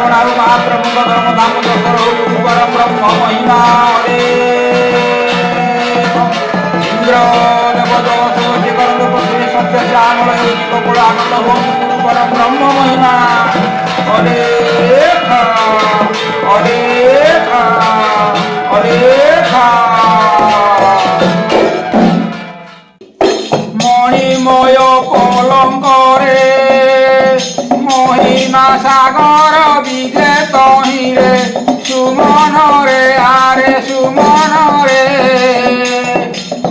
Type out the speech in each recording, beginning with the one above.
श्रवणारु महाप्रमुख धर्म धाम दोसर परम ब्रह्म महिमा हरे इंद्र देवदोषी कर्ण पृथ्वी सत्य श्यामल गोकुल आनंद होम परम ब्रह्म महिमा हरे हरे हरे মণিময় পলঙ্করে মহিমা সাগর বিধে তহিরে সুমনরে আরে সুমনরে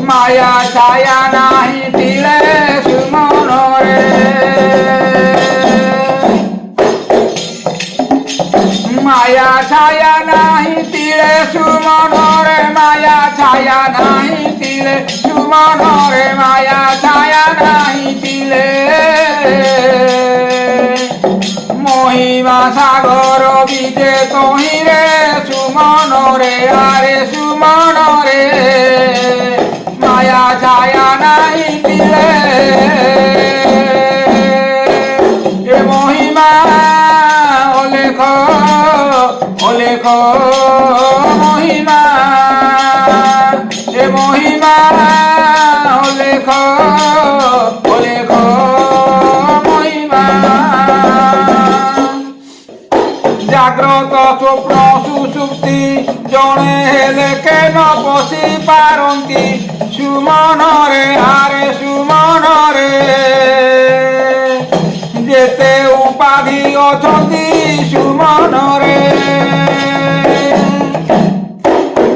মায়া ছায়া নাহি তিলে সুমনরে মায়া ছায়া নাহি তিলে সুমনরে মায়া ছায়া নাহি তিলে সুমনরে মায়া ছায়া নাহি তিলে মহিমা সাগর বিজে তহিরে সুমনরে আরে সুমনরে মায়া ছায়া নাহি তিলে এ মহিমা অলেখ অলেখ মহিমা এ মহিমা অলেখ অলেখ মহিমা জাগ্রত স্বপ্ন সুষুপ্তি জনে হেলে কেন বসি পারন্তি সুমনরে আরে সুমনরে যেতে উপাধি অছন্তি সুমনরে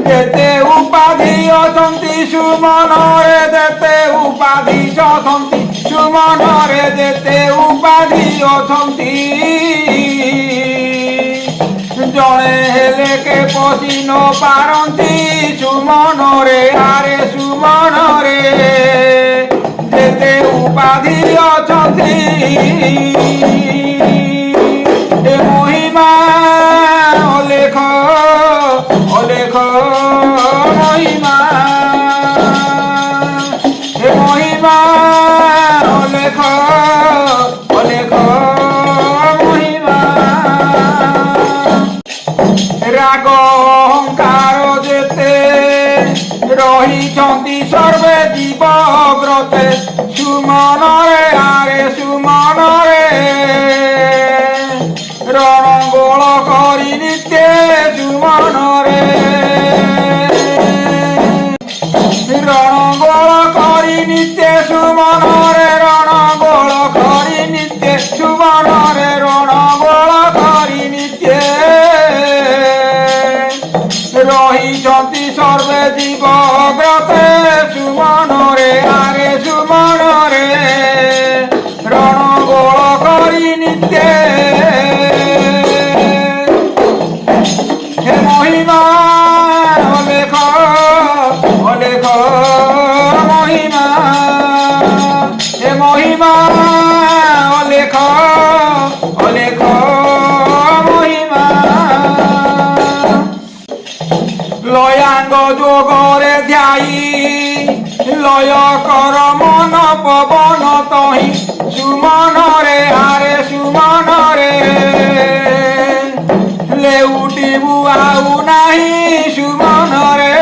যেতে উপাধি অছন্তি সুমনরে যেতে উপাধি অছন্তি সুমনরে যেতে উপাধি অছন্তি জনে হেলে কে পশি ন পারন্তি সুমনরে আরে সুমনরে যেতে উপাধি অছন্তি এ মহিমা অলেখ অলেখ মহিমা এ মহিমা অলেখ অলেখ মহিমা রাগ অহংকার যেতে রহিছন্তি সর্বে জীবগ্রতে সুমনরে আরে সুমনরে রণগোল করি নিত্যে সুমনরে রণগোল করি নিত্যে সুমনরে রণগোল করি নিত্যে সুমনরে রণগোল করি নিত্যে রহিছন্তি সর্বে জীবগ্রতে সুমনরে আরে সুমনরে রণগোল করি নিত্যে হে মহিমা অলেখ অলেখ মহিমা হে মহিমা অলেখ অলেখ মহিমা লয়াঙ্গ যোগরে ধ্যাই লয় কর মন পবন তহি সুমনরে আরে সুমনরে লেউটিবু আউ নাহি সুমনরে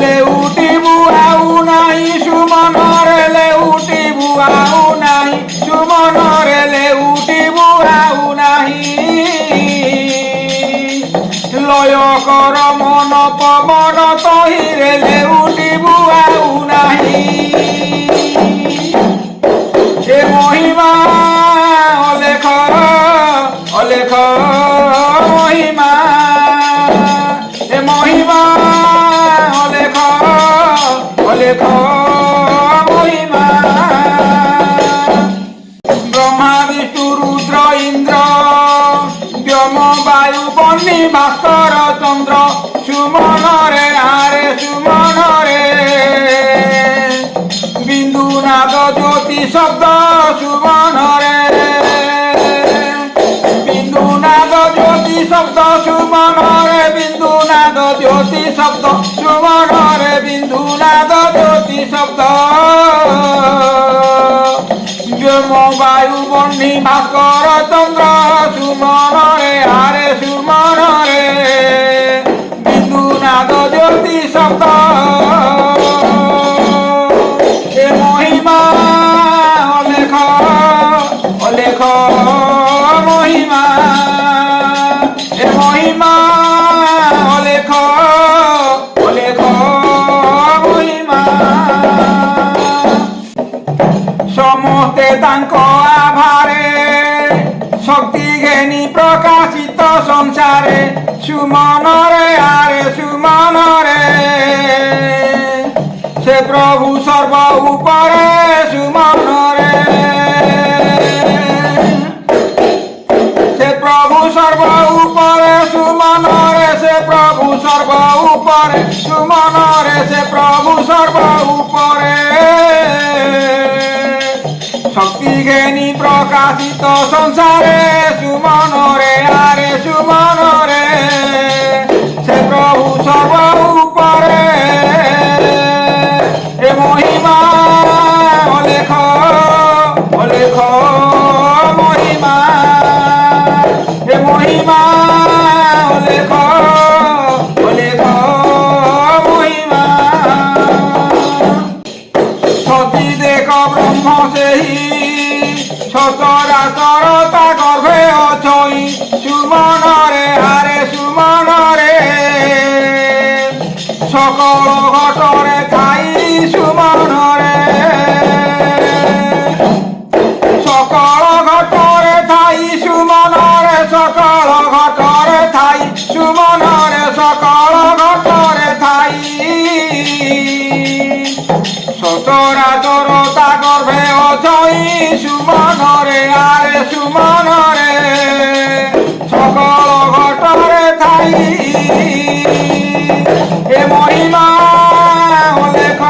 লেউটিবু আউ নাহি সুমনরে লেউটিবু আউ নাহি সুমনরে লেউটিবু আউ নাহি লয় কর মন পবন তহিরে লেউটিবু আউ নাহি হে মহিমা অলেখ অলেখ মহিমা হে মহিমা অলেখ অলেখ মহিমা ব্রহ্মা বিষ্ণু রুদ্র ইন্দ্র ব্যোম বায়ু বন্যী ভাস্কর চন্দ্র সুমনরে আরে সুমনরে বিন্দু নাদ জ্যোতি শব্দ সুমনরে বিন্দু নাদ জ্যোতি শব্দ সুমনরে বিন্দু নাদ জ্যোতি শব্দ সুমনরে বিন্দু নাদ জ্যোতি শব্দ বায়ু বন্যী ভাস্কর চন্দ্র সুমন রে আরে সুমন রে বিন্দু নাদ জ্যোতি শব্দ এ মহিমা অলেখ অলেখ মহিমা এ মহিমা অলেখ অলেখ মহিমা সমস্তে তাঙ্ক আভারে শক্তি ঘেনি প্রকাশিত সংসারে সুমন রে আরে সুমন রে সে প্রভু সর্ব উপরে সুমন রে সে প্রভু সর্ব উপরে সুমন রে সে প্রভু সর্ব উপরে সুমন রে সে প্রভু সর্ব উপরে শক্তি ঘেনি প্রকাশিত সংসারে সুমন রে আরে সুমন রে সে প্রভু সর্ব উপরে এ মহিমা অলেখ অলেখ মহিমা এ মহিমা অলেখ অলেখ মহিমা সতী দেখ ব্রহ্ম সেই সচরাচরতা গর্ভে অছই সুমন রে আরে সুমন রে সকল ঘটরে ঠাই সুমন রে সকল ঘটরে ঠাই সুমন রে সকল ঘটরে ঠাই সুমন রে সকল ঘটরে ঠাই সচরাচরতা গর্ভে অছই সুমন রে আরে সুমন রে সকল ঘটরে ঠাই এ মহিমা অলেখ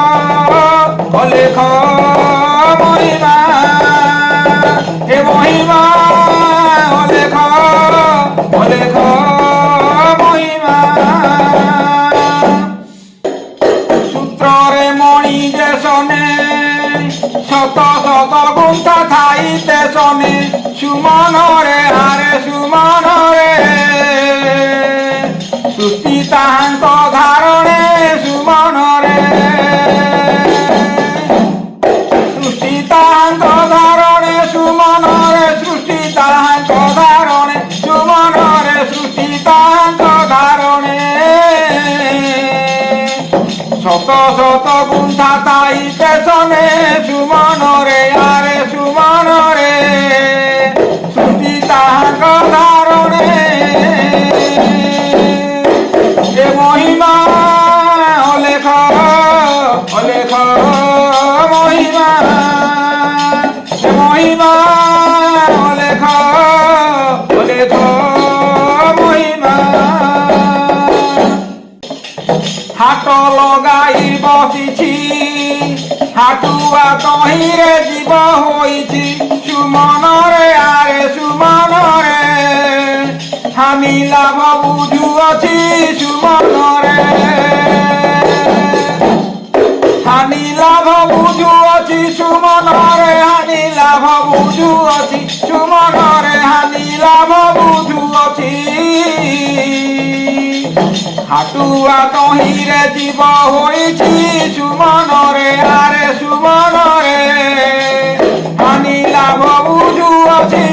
অলেখ মহিমা এ মহিমা অলেখ অলেখ মহিমা সূত্রে মণি যে শোনে শত শত গুন্থা খাইতে শোনে সুমন রে আরে সুমন রে সৃষ্টি তাহাঙ্ক ধারণে সুমন রে সৃষ্টি তাহাঙ্ক ধারণে সুমন রে সৃষ্টি তাহাঙ্ক ধারণে সুমন রে সৃষ্টি তাহাঙ্ক ধারণে শত শত গুন্থা তাইতে শোনে সুমন রে আরে সুমন রে সৃষ্টি তাহাঙ্ক ধারণে এ মহিমা অলেখ অলেখ মহিমা এ মহিমা অলেখ অলেখ মহিমা হাত লগাই বসিছি হাটুয়া তহিরে জীব হইছি সুমন রে আরে সুমন রে আমি লাভ বুঝুଅছি সুমন রে হানি লাভ বুঝুଅছি সুমন রে হানি লাভ বুঝুଅছি সুমন রে হানি লাভ বুঝুଅছি হাটুয়া তহিরে জীব হইছি সুমন রে আরে সুমন রে হানি লাভ বুঝুଅছি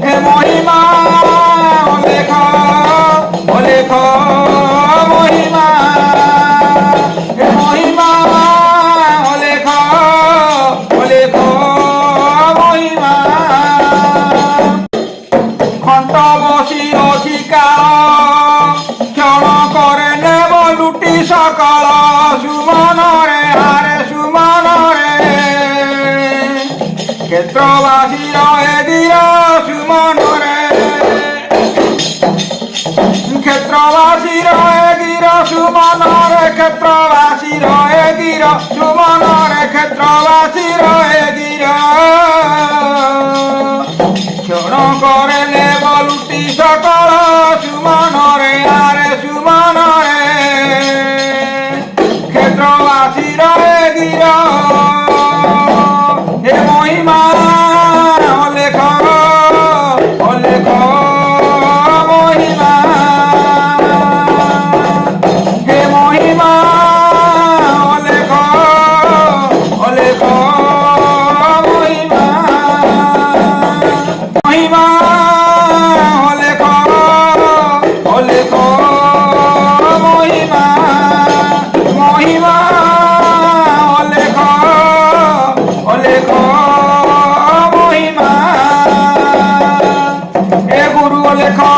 হে মহিমা অলেখ অলেখ মহিমা হে মহিমা অলেখ অলেখ মহিমা খণ্ড বসি অধিকার ক্ষণ করে নেব লুটি সকল সুমন রে আরে সুমন রে ক্ষেত্রবাসী রয়ে দিল সুমন রে ক্ষেত্রবাসী রয়ে গির সুমন রে ক্ষেত্রবাসী রয়ে গির সুমন রে ক্ষেত্রবাসী রয়ে গির ক্ষণ করে নেব লুটি সকল সুমন রে আরে সুমন রে ক্ষেত্রবাসী রয়ে গির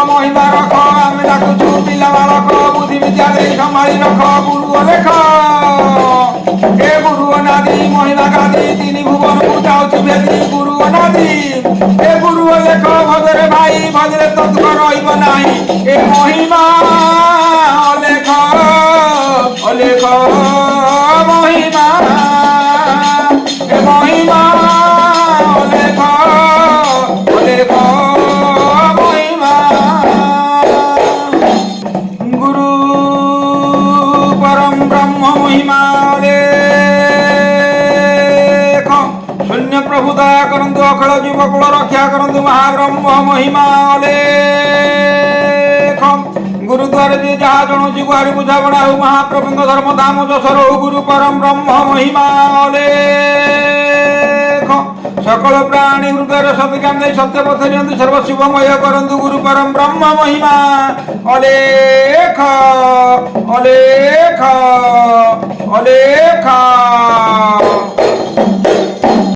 মহিমা রখ আমি ডাকুছু পিলা বালক বুদ্ধি বিদ্যা দেই সম্ভাଳି রখ গুরু লেখ হে গুরু অনাদি মহিমা গাদি তিনি ভুবনକୁ যাଉଛି ভেদি গুরু অনাদি হে গুরু লেখ ভজরে ভাই ভজরে তো দুঃখ রহিব ନାହିଁ এ মহিমা লেখ লেখ মহিমা এ মহিমা লেখ লেখ মহিমা গুরু পরম ব্রহ্ম মহিমা লেখ শূন্য প্রভু দয়া করন্তু অখଳ জীবকুଳ রক্ষা করন্তু মহাব্রহ্ম মহিমা লেখ গুরুদ্বারে যে যাহা জଣୁଛି ଗୁହାରି ବୁଝାବଣା ହଉ ମହାପ୍ରଭୁଙ୍କ ଧର୍ମ ଧାମ ଯଶର ହଉ ଗୁରୁ ପରମ ବ୍ରହ୍ମ ମହିମା ଲେଖ সকল প্রাণী হৃদয়ের সবিজ্ঞান দেই সত্য পথে নিয়ন্তু সর্বশিবময় করন্তু গুরু পরম ব্রহ্ম মহিমা অলেখ অলেখ অলেখ